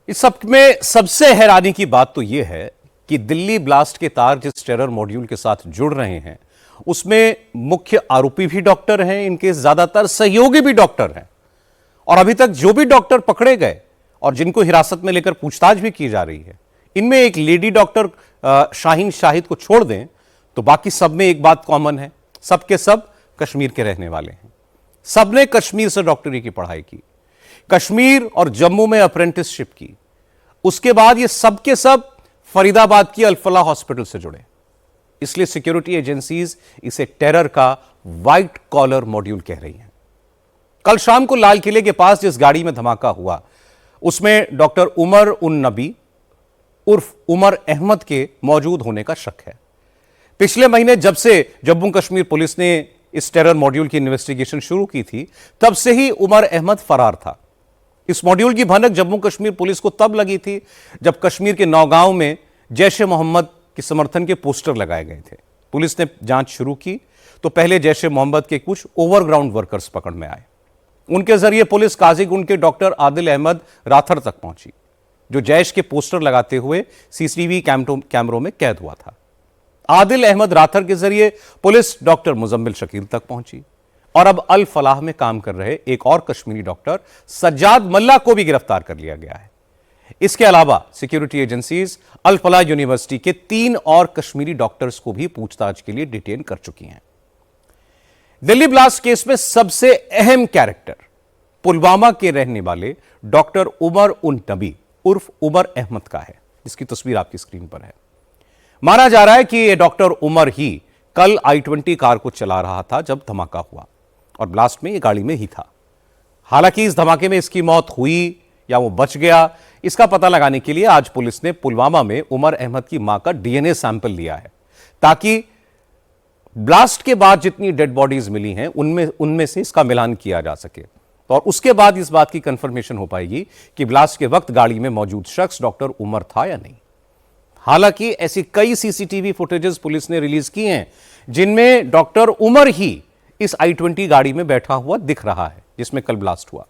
इस सब में सबसे हैरानी की बात तो यह है कि दिल्ली ब्लास्ट के तार जिस टेरर मॉड्यूल के साथ जुड़ रहे हैं उसमें मुख्य आरोपी भी डॉक्टर हैं, इनके ज्यादातर सहयोगी भी डॉक्टर हैं। और अभी तक जो भी डॉक्टर पकड़े गए और जिनको हिरासत में लेकर पूछताछ भी की जा रही है, इनमें एक लेडी डॉक्टर शाहीन शाहिद को छोड़ दें तो बाकी सब में एक बात कॉमन है, सबके सब कश्मीर के रहने वाले हैं। सबने कश्मीर से डॉक्टरी की पढ़ाई की, कश्मीर और जम्मू में अप्रेंटिसशिप की। उसके बाद ये सब के सब फरीदाबाद की अल-फलाह हॉस्पिटल से जुड़े। इसलिए सिक्योरिटी एजेंसीज इसे टेरर का व्हाइट कॉलर मॉड्यूल कह रही हैं। कल शाम को लाल किले के पास जिस गाड़ी में धमाका हुआ उसमें डॉक्टर उमर उन नबी उर्फ उमर अहमद के मौजूद होने का शक है। पिछले महीने जब से जम्मू कश्मीर पुलिस ने इस टेरर मॉड्यूल की इन्वेस्टिगेशन शुरू की थी, तब से ही उमर अहमद फरार था। इस मॉड्यूल की भनक जम्मू कश्मीर पुलिस को तब लगी थी जब कश्मीर के नौगांव में जैश-ए-मोहम्मद के समर्थन के पोस्टर लगाए गए थे। पुलिस ने जांच शुरू की तो पहले जैश-ए-मोहम्मद के कुछ ओवरग्राउंड वर्कर्स पकड़ में आए। उनके जरिए पुलिस काजीगुंड के डॉक्टर आदिल अहमद राथर तक पहुंची, जो जैश के पोस्टर लगाते हुए सीसीटीवी कैमरों में कैद हुआ था। आदिल अहमद राथर के जरिए पुलिस डॉक्टर मुजम्मिल शकील तक पहुंची और अब अल फलाह में काम कर रहे एक और कश्मीरी डॉक्टर सज्जाद मल्ला को भी गिरफ्तार कर लिया गया है। इसके अलावा सिक्योरिटी एजेंसीज अल फलाह यूनिवर्सिटी के 3 और कश्मीरी डॉक्टर्स को भी पूछताछ के लिए डिटेन कर चुकी हैं। दिल्ली ब्लास्ट केस में सबसे अहम कैरेक्टर पुलवामा के रहने वाले डॉक्टर उमर उन नबी उर्फ उमर अहमद का है, जिसकी तस्वीर आपकी स्क्रीन पर है। माना जा रहा है कि यह डॉक्टर उमर ही कल i-20 कार को चला रहा था जब धमाका हुआ और ब्लास्ट में यह गाड़ी में ही था। हालांकि इस धमाके में इसकी मौत हुई या वो बच गया, इसका पता लगाने के लिए आज पुलिस ने पुलवामा में उमर अहमद की मां का डीएनए सैंपल लिया है, ताकि ब्लास्ट के बाद जितनी डेड बॉडीज मिली हैं उनमें से इसका मिलान किया जा सके और उसके बाद इस बात की कंफर्मेशन हो पाएगी कि ब्लास्ट के वक्त गाड़ी में मौजूद शख्स डॉक्टर उमर था या नहीं। हालांकि ऐसी कई सीसीटीवी फुटेजेस पुलिस ने रिलीज की हैं जिनमें डॉक्टर उमर ही इस i-20 गाड़ी में बैठा हुआ दिख रहा है जिसमें कल ब्लास्ट हुआ।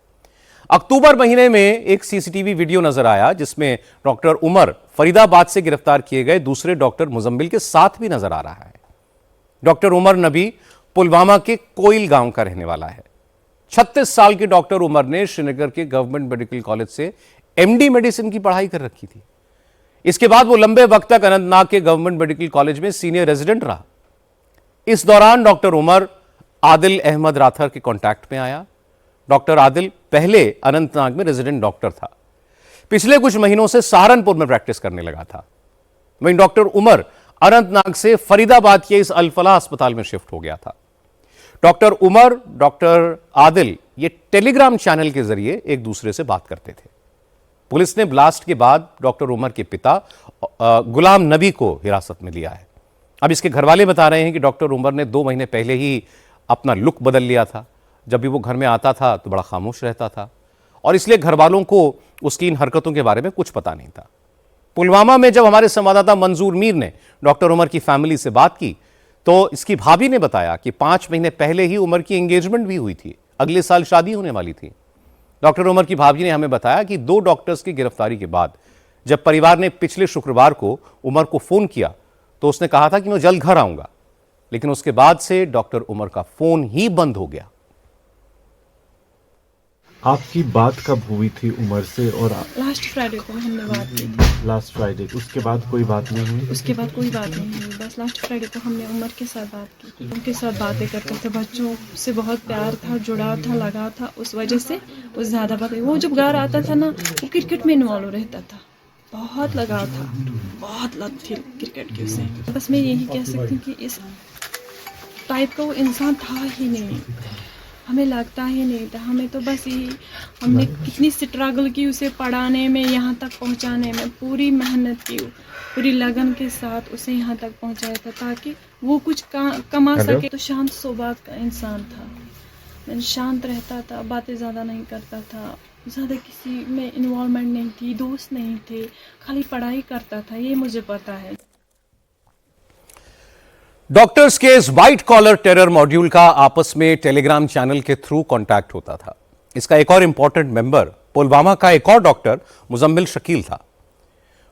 अक्टूबर महीने में एक सीसीटीवी वीडियो नजर आया जिसमें डॉक्टर उमर फरीदाबाद से गिरफ्तार किए गए दूसरे डॉक्टर मुजम्मिल के साथ भी नजर आ रहा है। डॉक्टर उमर नबी पुलवामा के कोइल गांव का रहने वाला है। 36 साल के डॉक्टर उमर ने श्रीनगर के गवर्नमेंट मेडिकल कॉलेज से एमडी मेडिसिन की पढ़ाई कर रखी थी। इसके बाद वो लंबे वक्त तक अनंतनाग के गवर्नमेंट मेडिकल कॉलेज में सीनियर रेजिडेंट रहा। इस दौरान डॉक्टर उमर आदिल अहमद राथर के कांटेक्ट में आया। डॉक्टर आदिल पहले अनंतनाग में रेजिडेंट डॉक्टर था, पिछले कुछ महीनों से सहारनपुर में प्रैक्टिस करने लगा था। वहीं डॉक्टर उमर अनंतनाग से फरीदाबाद के इस अल फलाह अस्पताल में शिफ्ट हो गया था। डॉक्टर उमर, डॉक्टर आदिल ये टेलीग्राम चैनल के जरिए एक दूसरे से बात करते थे। पुलिस ने ब्लास्ट के बाद डॉक्टर उमर के पिता गुलाम नबी को हिरासत में लिया है। अब इसके घरवाले बता रहे हैं कि डॉक्टर उमर ने 2 महीने पहले ही अपना लुक बदल लिया था। जब भी वो घर में आता था तो बड़ा खामोश रहता था और इसलिए घरवालों को उसकी इन हरकतों के बारे में कुछ पता नहीं था। पुलवामा में जब हमारे संवाददाता मंजूर मीर ने डॉक्टर उमर की फैमिली से बात की तो इसकी भाभी ने बताया कि 5 महीने पहले ही उमर की एंगेजमेंट भी हुई थी, अगले साल शादी होने वाली थी। डॉक्टर उमर की भाभी ने हमें बताया कि 2 डॉक्टर्स की गिरफ्तारी के बाद जब परिवार ने पिछले शुक्रवार को उमर को फोन किया तो उसने कहा था कि मैं जल्द घर आऊंगा, लेकिन उसके बाद से डॉक्टर उमर का फोन ही बंद हो गया। आपकी बात कब हुई थी उमर से? और लास्ट फ्राइडे को हमने बात की थी। लास्ट फ्राइडे, उसके बाद कोई बात नहीं हुई? उसके बाद कोई बात नहीं हुई, बस लास्ट फ्राइडे को हमने उमर के साथ बात की थी। उनके साथ बातें करते थे, बच्चों से बहुत प्यार था, जुड़ाव था, लगा था, उस वजह से वो ज़्यादा बात। वो जब घर आता था ना, वो क्रिकेट में इन्वॉल्व रहता था, बहुत लगाव था, बहुत लत थी क्रिकेट की उसे। बस मैं यही कह सकती हूँ कि इस टाइप का वो इंसान था ही नहीं, हमें लगता ही नहीं था। हमें तो बस यही, हमने कितनी स्ट्रगल की उसे पढ़ाने में, यहाँ तक पहुँचाने में, पूरी मेहनत की, पूरी लगन के साथ उसे यहाँ तक पहुँचाया था ताकि वो कुछ कमा सके। तो शांत स्वभाव का इंसान था, मैं शांत रहता था, बातें ज़्यादा नहीं करता था, ज़्यादा किसी में इन्वॉल्वमेंट नहीं थी, दोस्त नहीं थे, खाली पढ़ाई करता था, ये मुझे पता है। डॉक्टर्स के इस व्हाइट कॉलर टेरर मॉड्यूल का आपस में टेलीग्राम चैनल के थ्रू कांटेक्ट होता था। इसका एक और इंपॉर्टेंट मेंबर पुलवामा का एक और डॉक्टर मुजम्मिल शकील था।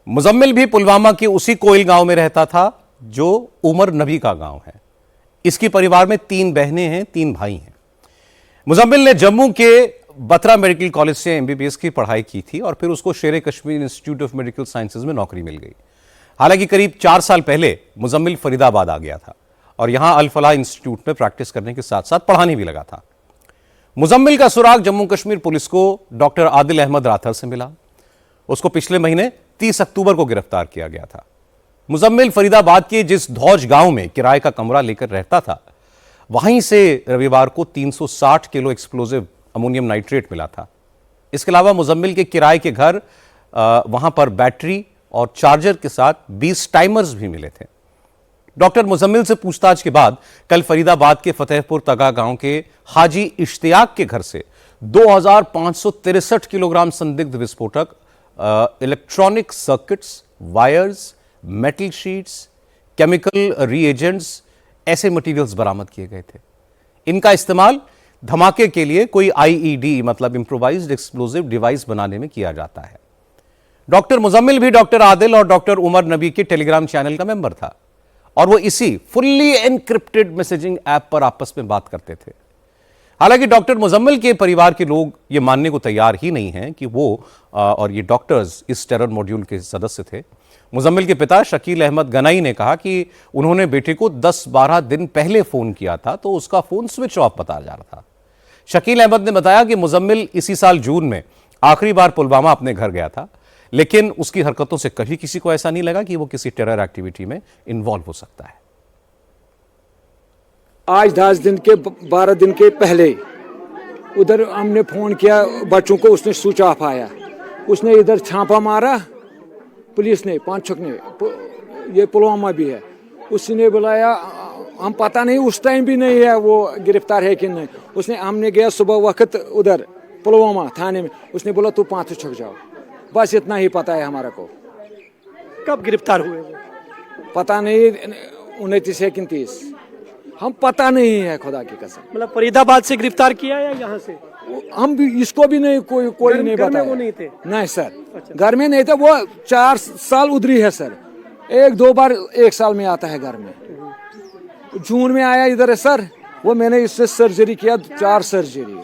मुजम्मिल भी पुलवामा के उसी कोयल गांव में रहता था जो उमर नबी का गांव है। इसकी परिवार में 3 बहनें हैं, 3 भाई हैं। मुजम्मिल ने जम्मू के बत्रा मेडिकल कॉलेज से एमबीबीएस की पढ़ाई की थी और फिर उसको शेर Kashmir institute of medical sciences में नौकरी मिल गई। हालांकि करीब 4 साल पहले मुजम्मिल फरीदाबाद आ गया था और यहां अल फलाह इंस्टीट्यूट में प्रैक्टिस करने के साथ साथ पढ़ाने भी लगा था। मुजम्मिल का सुराग जम्मू कश्मीर पुलिस को डॉक्टर आदिल अहमद राथर से मिला। उसको पिछले महीने 30 अक्टूबर को गिरफ्तार किया गया था। मुजम्मिल फरीदाबाद के जिस धौज गांव में किराए का कमरा लेकर रहता था, वहीं से रविवार को 360 किलो एक्सप्लोजिव अमोनियम नाइट्रेट मिला था। इसके अलावा मुजम्मिल के किराए के घर वहां पर बैटरी और चार्जर के साथ 20 टाइमर्स भी मिले थे। डॉक्टर मुजम्मिल से पूछताछ के बाद कल फरीदाबाद के फतेहपुर तगा गांव के हाजी इश्तियाक के घर से 2563 किलोग्राम संदिग्ध विस्फोटक, electronic circuits, wires, metal sheets, chemical reagents, ऐसे मटेरियल्स बरामद किए गए थे। इनका इस्तेमाल धमाके के लिए कोई आईईडी मतलब इंप्रोवाइज्ड एक्सप्लोजिव डिवाइस बनाने में किया जाता है। डॉक्टर मुजम्मिल भी डॉक्टर आदिल और डॉक्टर उमर नबी के टेलीग्राम चैनल का मेंबर था और वो इसी फुल्ली एनक्रिप्टेड मैसेजिंग ऐप पर आपस में बात करते थे। हालांकि डॉक्टर मुजम्मिल के परिवार के लोग ये मानने को तैयार ही नहीं हैं कि वो और ये डॉक्टर्स इस टेरर मॉड्यूल के सदस्य थे। मुजम्मिल के पिता शकील अहमद गनाई ने कहा कि उन्होंने बेटे को 10-12 दिन पहले फोन किया था तो उसका फोन स्विच ऑफ बता जा रहा था। शकील अहमद ने बताया कि मुजम्मिल इसी साल जून में आखिरी बार पुलवामा अपने घर गया था, लेकिन उसकी हरकतों से कभी किसी को ऐसा नहीं लगा कि वो किसी टेरर एक्टिविटी में इन्वॉल्व हो सकता है। आज 10 दिन के 12 दिन के पहले उधर हमने फोन किया बच्चों को, उसने स्विच ऑफ आया। उसने इधर छापा मारा, पुलिस ने 5 ने, ये पुलवामा भी है, उसने बुलाया। हम पता नहीं उस टाइम भी नहीं है वो गिरफ्तार है कि नहीं। उसने हमने गया सुबह वक्त उधर पुलवामा थाने में, उसने बोला तू 5 छक जाओ। बस इतना ही पता है हमारा को। कब गिरफ्तार हुए वो? पता नहीं 29 है कि 30, हम पता नहीं है खुदा की कसम। मतलब फरीदाबाद से गिरफ्तार किया या यहाँ से? हम भी इसको भी नहीं कोई नहीं घर में बताया। वो नहीं थे? नहीं सर, अच्छा। घर में नहीं था वो। 4 साल उधरी है सर, 1-2 बार 1 साल में आता है घर में। जून में आया इधर है सर, वो मैंने इससे सर्जरी किया, 4 सर्जरी।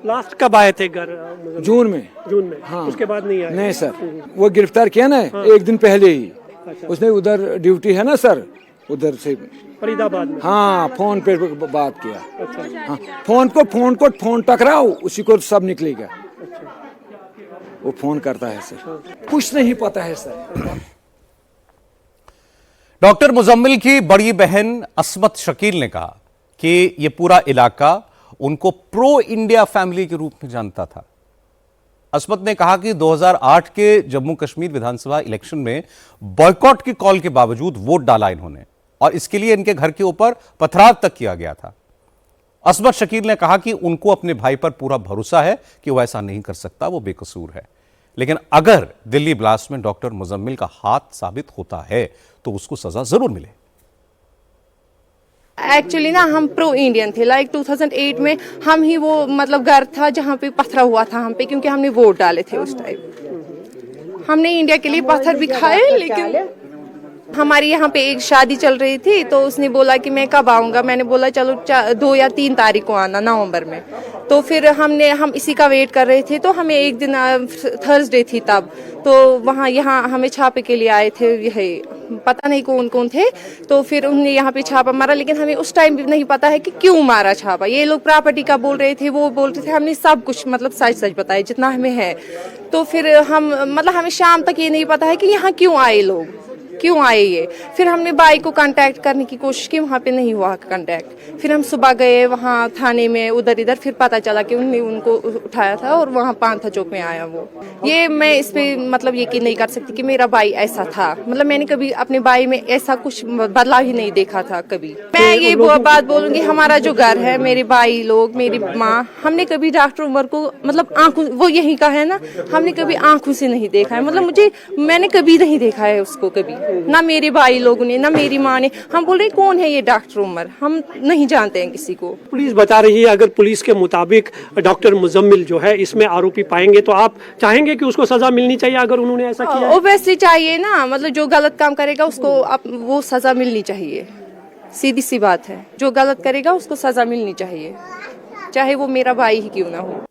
लास्ट कब आए थे घर? जून में। जून में? हाँ। उसके बाद नहीं आए? नहीं सर, वो गिरफ्तार किया ना 1 दिन पहले ही। अच्छा। उसने उधर ड्यूटी है ना सर, उधर से फरीदाबाद में? हाँ फोन पे बात किया। अच्छा। हाँ, फोन टकराओ उसी को सब निकलेगा। वो फोन करता है सर, कुछ नहीं पता है सर। डॉक्टर मुजम्मिल की बड़ी बहन अस्मत शकील ने कहा कि यह पूरा इलाका उनको प्रो इंडिया फैमिली के रूप में जानता था। अस्मत ने कहा कि 2008 के जम्मू कश्मीर विधानसभा इलेक्शन में बॉयकॉट की कॉल के बावजूद वोट डाला इन्होंने और इसके लिए इनके घर के ऊपर पथराव तक किया गया था। अस्मत शकील ने कहा कि उनको अपने भाई पर पूरा भरोसा है कि वो ऐसा नहीं कर सकता, वो बेकसूर है। लेकिन अगर दिल्ली ब्लास्ट में डॉक्टर मुजम्मिल का हाथ साबित होता है तो उसको सजा जरूर मिले। एक्चुअली ना हम प्रो इंडियन थे। लाइक 2008 में हम ही वो मतलब घर था जहाँ पे पत्थर हुआ था हम पे, क्योंकि हमने वोट डाले थे उस टाइम। हमने इंडिया के लिए पत्थर भी खाए, लेकिन हमारी यहाँ पे एक शादी चल रही थी तो उसने बोला कि मैं कब आऊँगा। मैंने बोला चलो 2 या 3 तारीख को आना, नवंबर में। तो फिर हम इसी का वेट कर रहे थे। तो हमें एक दिन थर्सडे थी तब, तो वहाँ यहाँ हमें छापे के लिए आए थे, यही पता नहीं कौन कौन थे। तो फिर उन्होंने यहाँ पे छापा मारा, लेकिन हमें उस टाइम भी नहीं पता है कि क्यों मारा छापा। ये लोग प्रॉपर्टी का बोल रहे थे, वो बोल रहे थे। हमने सब कुछ मतलब सच बताया जितना हमें है। तो फिर हमें शाम तक ये नहीं पता है कि यहाँ क्यों आए लोग, क्यों आए ये। फिर हमने भाई को कांटेक्ट करने की कोशिश की, वहाँ पे नहीं हुआ कांटेक्ट। फिर हम सुबह गए वहाँ थाने में, उधर इधर, फिर पता चला कि उन्होंने उनको उठाया था और वहाँ पांथा चौक में आया वो। ये मैं इस पे मतलब यकीन नहीं कर सकती कि मेरा भाई ऐसा था। मतलब मैंने कभी अपने भाई में ऐसा कुछ बदलाव ही नहीं देखा था कभी। मैं ये बात बोलूंगी, हमारा जो घर है, मेरे भाई लोग, मेरी माँ, हमने कभी डॉक्टर उमर को मतलब आंखों, वो यही का है ना, हमने कभी आंखों से नहीं देखा है। मतलब मैंने कभी नहीं देखा है उसको कभी। ना मेरे भाई लोगों ने, ना मेरी माँ ने। हम बोल रहे कौन है ये डॉक्टर उमर, हम नहीं जानते हैं किसी को। पुलिस बता रही है अगर पुलिस के मुताबिक डॉक्टर मुजम्मिल जो है इसमें आरोपी पाएंगे तो आप चाहेंगे कि उसको सजा मिलनी चाहिए अगर उन्होंने ऐसा किया है? ओबियसली चाहिए ना, मतलब जो गलत काम करेगा उसको वो सजा मिलनी चाहिए। सीधी सी बात है, जो गलत करेगा उसको सजा मिलनी चाहिए, चाहे वो मेरा भाई ही क्यों ना हो।